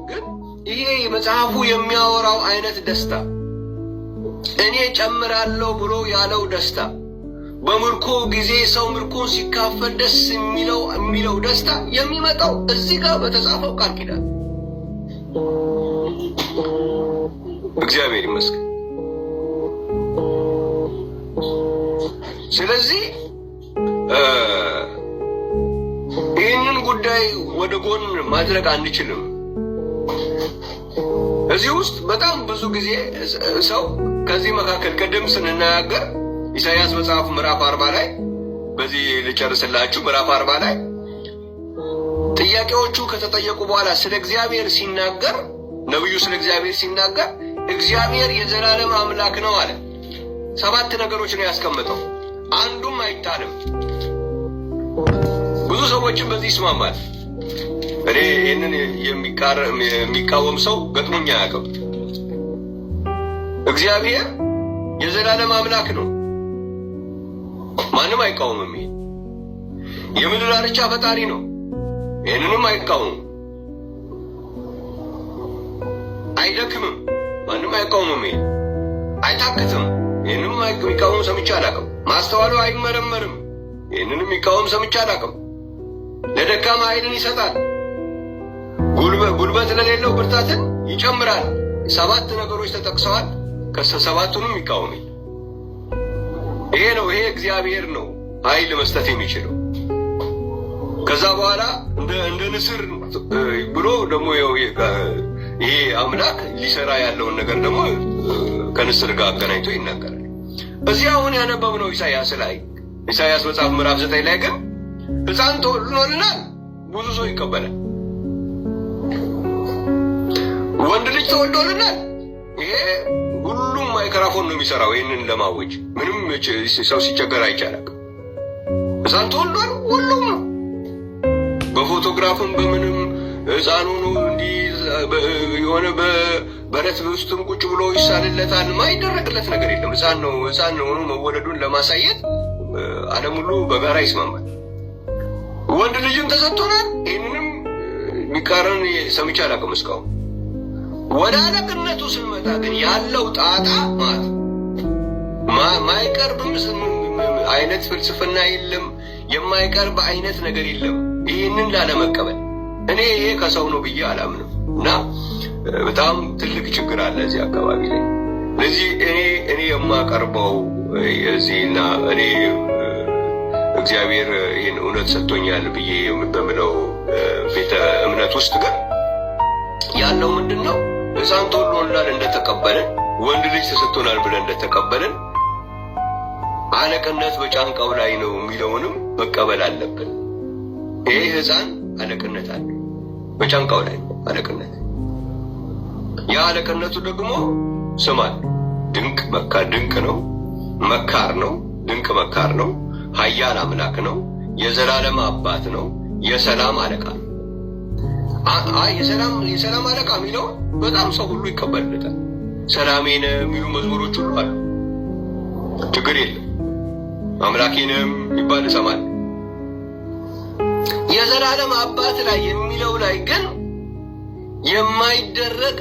ግን ይሄ መጽሐፉ የሚያወራው አይነት ደስታ እኔ ጨምራለሁ ብሎ ያለው ደስታ በምርኮ ጊዜ ሰው ምርኮን ሲካፈል ደስ የሚለው ደስታ የሚመጣው እዚህ ጋር በተጻፈው ቃል ኪዳን። እግዚአብሔር ይመስገን። ስለዚህ ይህንን ጉዳይ ወደ ጎን ማድረግ አንችልም። እዚህ ውስጥ በጣም ብዙ ጊዜ ሰው ከዚህ መካከል ቅድም ስንናገር ኢሳይያስ መጽሐፍ ምዕራፍ 40 ላይ በዚህ ልጨርስላችሁ። ምዕራፍ 40 ላይ ጥያቄዎቹ ከተጠየቁ በኋላ ስለ እግዚአብሔር ሲናገር ነብዩ ስለ እግዚአብሔር ሲናገር እግዚአብሔር የዘላለም አምላክ ነው አለ። 7 ነገሮች ነው ያስቀመጠው፣ አንዱም አይጣልም። ብዙ ሰዎችም በዚህ ይስማማል። እኔ ይህንን የሚቃወም ሰው ገጥሞኛ አያውቅም። እግዚአብሔር የዘላለም አምላክ ነው፣ ማንም አይቃወምም። ይሄ የምድር ዳርቻ ፈጣሪ ነው፣ ይህንንም አይቃወምም። አይደክምም፣ ማንም አይቃወምም። ይሄ አይታክትም፣ ይህንንም የሚቃወም ሰምቼ አላውቅም። ማስተዋሉ አይመረመርም፣ ይህንንም የሚቃወም ሰምቼ አላውቅም። ለደካማ ኃይልን ይሰጣል፣ ጉልበት ለሌለው ብርታትን ይጨምራል። 7 ነገሮች ተጠቅሰዋል። ከ7ቱንም ይቃወም። ይሄ እግዚአብሔር ነው ኃይል መስጠት የሚችለው። ከዛ በኋላ እንደ ንስር ብሎ ደግሞ ይሄ አምላክ ሊሰራ ያለውን ነገር ደግሞ ከንስር ጋር አገናኝቶ ይናገራል። እዚህ አሁን ያነበብነው ኢሳይያስ መጽሐፍ ምዕራፍ 9 ላይ ግን ሕፃን ተወልዶልናል፣ ብዙ ሰው ይቀበላል። ወንድ ልጅ ተወልዶልናል። ይሄ ሁሉም ማይክሮፎን ነው የሚሰራው ይህንን ለማወጅ። ምንም ሰው ሲቸገር አይቻልም። ሕፃን ተወልዷል፣ ሁሉም ነው። በፎቶግራፍም በምንም ሕፃኑ እንዲህ የሆነ በረት ውስጥም ቁጭ ብሎ ይሳልለታል። ማይደረግለት ነገር የለም። ሕፃን ነው ሆኖ መወለዱን ለማሳየት ዓለም ሁሉ በጋራ ይስማማል። ወንድ ልጅም ተሰጥቶናል። ይህንንም የሚቃረን ሰምቼ አላውቅም እስካሁን። ወደ አለቅነቱ ስንመጣ ግን ያለው ጣጣ ማለት ማይቀርብም አይነት ፍልስፍና የለም፣ የማይቀርብ አይነት ነገር የለም። ይህንን ላለመቀበል እኔ ይሄ ከሰው ነው ብዬ አላምንም እና በጣም ትልቅ ችግር አለ እዚህ አካባቢ ላይ። ስለዚህ እኔ የማቀርበው እዚህና እኔ እግዚአብሔር ይህን እውነት ሰጥቶኛል ብዬ በምለው ቤተ እምነት ውስጥ ግን ያለው ምንድን ነው? ሕፃን ተወልዶልናል እንደተቀበልን፣ ወንድ ልጅ ተሰጥቶናል ብለን እንደተቀበልን አለቅነት በጫንቃው ላይ ነው የሚለውንም መቀበል አለብን። ይሄ ሕፃን አለቅነት አለ፣ በጫንቃው ላይ ነው አለቅነት። ያ አለቅነቱ ደግሞ ስማል ድንቅ ነው፣ መካር ነው፣ ድንቅ መካር ነው፣ ኃያል አምላክ ነው፣ የዘላለም አባት ነው፣ የሰላም አለቃ ነው። የሰላም አለቃ የሚለው በጣም ሰው ሁሉ ይቀበልለታል። ሰላሜን የሚሉ መዝሙሮች ሁሉ አሉ። ችግር የለም። አምላኬንም ይባል ሰማል። የዘላለም አባት ላይ የሚለው ላይ ግን የማይደረግ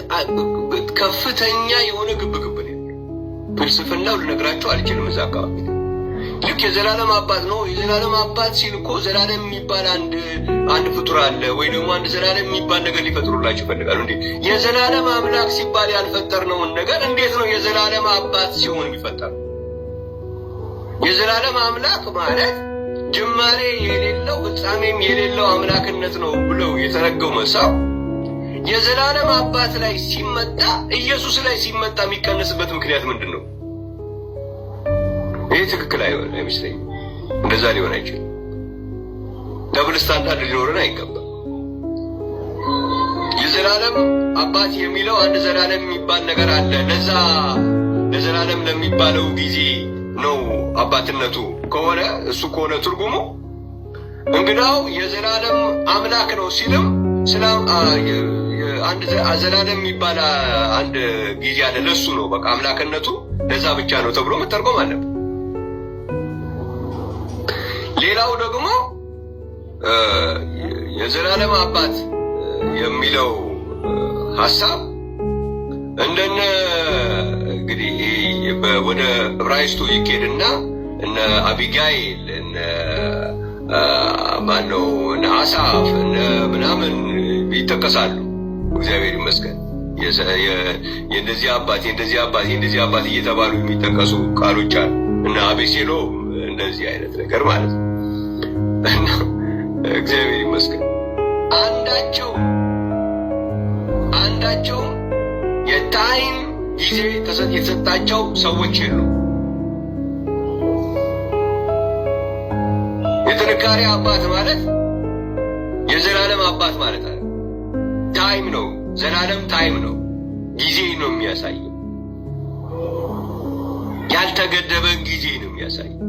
ከፍተኛ የሆነ ግብግብ ነው። ፍልስፍናው ልነግራቸው አልችልም። እዛ አካባቢ ልክ የዘላለም አባት ነው። የዘላለም አባት ሲል እኮ ዘላለም የሚባል አንድ ፍጡር አለ ወይ ደግሞ አንድ ዘላለም የሚባል ነገር ሊፈጥሩላችሁ ይፈልጋሉ እንዴ? የዘላለም አምላክ ሲባል ያልፈጠርነውን ነገር እንዴት ነው የዘላለም አባት ሲሆን የሚፈጠር? የዘላለም አምላክ ማለት ጅማሬ የሌለው ፍጻሜም የሌለው አምላክነት ነው ብለው የተረገመ ሰው የዘላለም አባት ላይ ሲመጣ ኢየሱስ ላይ ሲመጣ የሚቀነስበት ምክንያት ምንድን ነው? ይህ ትክክል አይመስለኝም። እንደዛ ሊሆን አይችልም። ደብል ስታንዳርድ ሊኖረን አይገባም። የዘላለም አባት የሚለው አንድ ዘላለም የሚባል ነገር አለ። ለዛ ለዘላለም ለሚባለው ጊዜ ነው አባትነቱ ከሆነ እሱ ከሆነ ትርጉሙ እንግዳው የዘላለም አምላክ ነው ሲልም አንድ ዘላለም የሚባል አንድ ጊዜ አለ። ለሱ ነው በቃ አምላክነቱ ለዛ ብቻ ነው ተብሎ መተርጎም አለበት። ሌላው ደግሞ የዘላለም አባት የሚለው ሐሳብ እንደነ እንግዲህ ወደ ዕብራይስጡ ይኬድና እነ አቢጋይል እነ ማነው እነ አሳፍ እነ ምናምን ይጠቀሳሉ። እግዚአብሔር ይመስገን። የእንደዚህ አባት የእንደዚህ አባት የእንደዚህ አባት እየተባሉ የሚጠቀሱ ቃሎች አሉ። እና አቤሴሎም እንደዚህ አይነት ነገር ማለት ነው። እና እግዚአብሔር ይመስገን አንዳቸው የታይም ጊዜ የተሰጣቸው ሰዎች የሉ። የጥንካሬ አባት ማለት የዘላለም አባት ማለት አለ። ታይም ነው፣ ዘላለም ታይም ነው፣ ጊዜ ነው የሚያሳየው። ያልተገደበን ጊዜ ነው የሚያሳየው።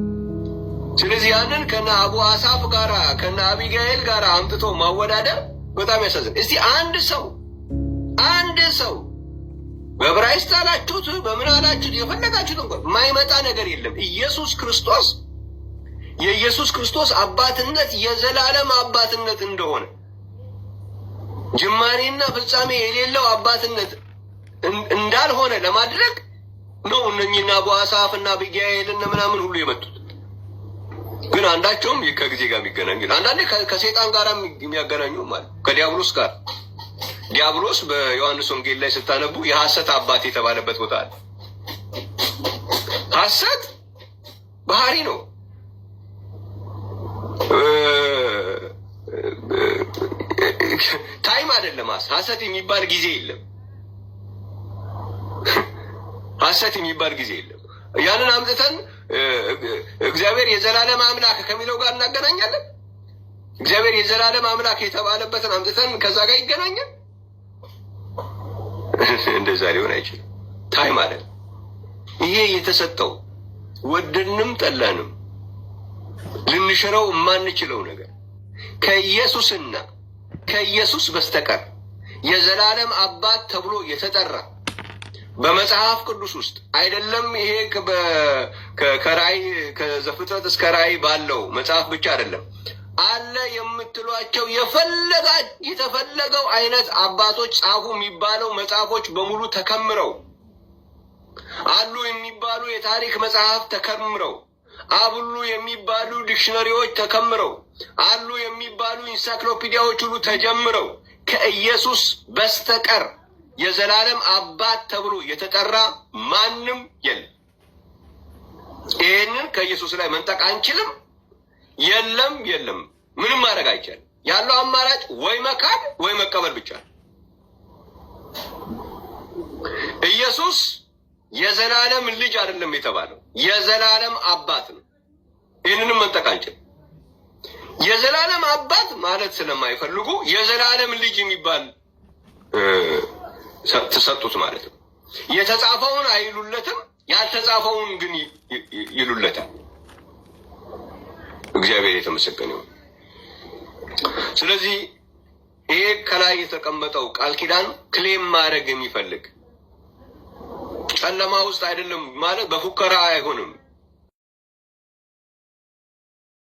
ስለዚህ ያንን ከነ አቡ አሳፍ ጋራ ከነ አቢጋኤል ጋራ አምጥቶ ማወዳደር በጣም ያሳዝን። እስቲ አንድ ሰው በዕብራይስጥ አላችሁት በምን አላችሁት የፈለጋችሁት እንኳን የማይመጣ ነገር የለም። የኢየሱስ ክርስቶስ አባትነት የዘላለም አባትነት እንደሆነ ጅማሬና ፍጻሜ የሌለው አባትነት እንዳልሆነ ለማድረግ ነው እነኚህና አቡ አሳፍ እና አቢጋኤል እና ምናምን ሁሉ የመጡት። ግን አንዳቸውም ከጊዜ ጋር የሚገናኙ አንዳንዴ ከሰይጣን ጋር የሚያገናኙ ማለት ከዲያብሎስ ጋር። ዲያብሎስ በዮሐንስ ወንጌል ላይ ስታነቡ የሐሰት አባት የተባለበት ቦታ አለ። ሐሰት ባህሪ ነው። ታይም አይደለም። ሐሰት የሚባል ጊዜ የለም። ሐሰት የሚባል ጊዜ የለም። ያንን አምጥተን እግዚአብሔር የዘላለም አምላክ ከሚለው ጋር እናገናኛለን። እግዚአብሔር የዘላለም አምላክ የተባለበትን አምጥተን ከዛ ጋር ይገናኛል? እንደዛ ሊሆን አይችልም። ታይም አለ። ይሄ የተሰጠው ወደድንም ጠላንም ልንሽረው የማንችለው ነገር ከኢየሱስና ከኢየሱስ በስተቀር የዘላለም አባት ተብሎ የተጠራ በመጽሐፍ ቅዱስ ውስጥ አይደለም። ይሄ ከራእይ ከዘፍጥረት እስከ ራእይ ባለው መጽሐፍ ብቻ አይደለም አለ የምትሏቸው የተፈለገው አይነት አባቶች ጻፉ የሚባለው መጽሐፎች በሙሉ ተከምረው አሉ የሚባሉ የታሪክ መጽሐፍ ተከምረው አብሉ የሚባሉ ዲክሽነሪዎች ተከምረው አሉ የሚባሉ ኢንሳይክሎፒዲያዎች ሁሉ ተጀምረው ከኢየሱስ በስተቀር የዘላለም አባት ተብሎ የተጠራ ማንም የለም። ይህንን ከኢየሱስ ላይ መንጠቅ አንችልም። የለም ምንም ማድረግ አይቻልም። ያለው አማራጭ ወይ መካድ ወይ መቀበል ብቻ ነው። ኢየሱስ የዘላለም ልጅ አይደለም የተባለው የዘላለም አባት ነው። ይህንንም መንጠቅ አንችልም። የዘላለም አባት ማለት ስለማይፈልጉ የዘላለም ልጅ የሚባል ተሰጡት ማለት ነው። የተጻፈውን አይሉለትም፣ ያልተጻፈውን ግን ይሉለታል። እግዚአብሔር የተመሰገነ ይሁን። ስለዚህ ይሄ ከላይ የተቀመጠው ቃል ኪዳን ክሌም ማድረግ የሚፈልግ ጨለማ ውስጥ አይደለም ማለት በፉከራ አይሆንም።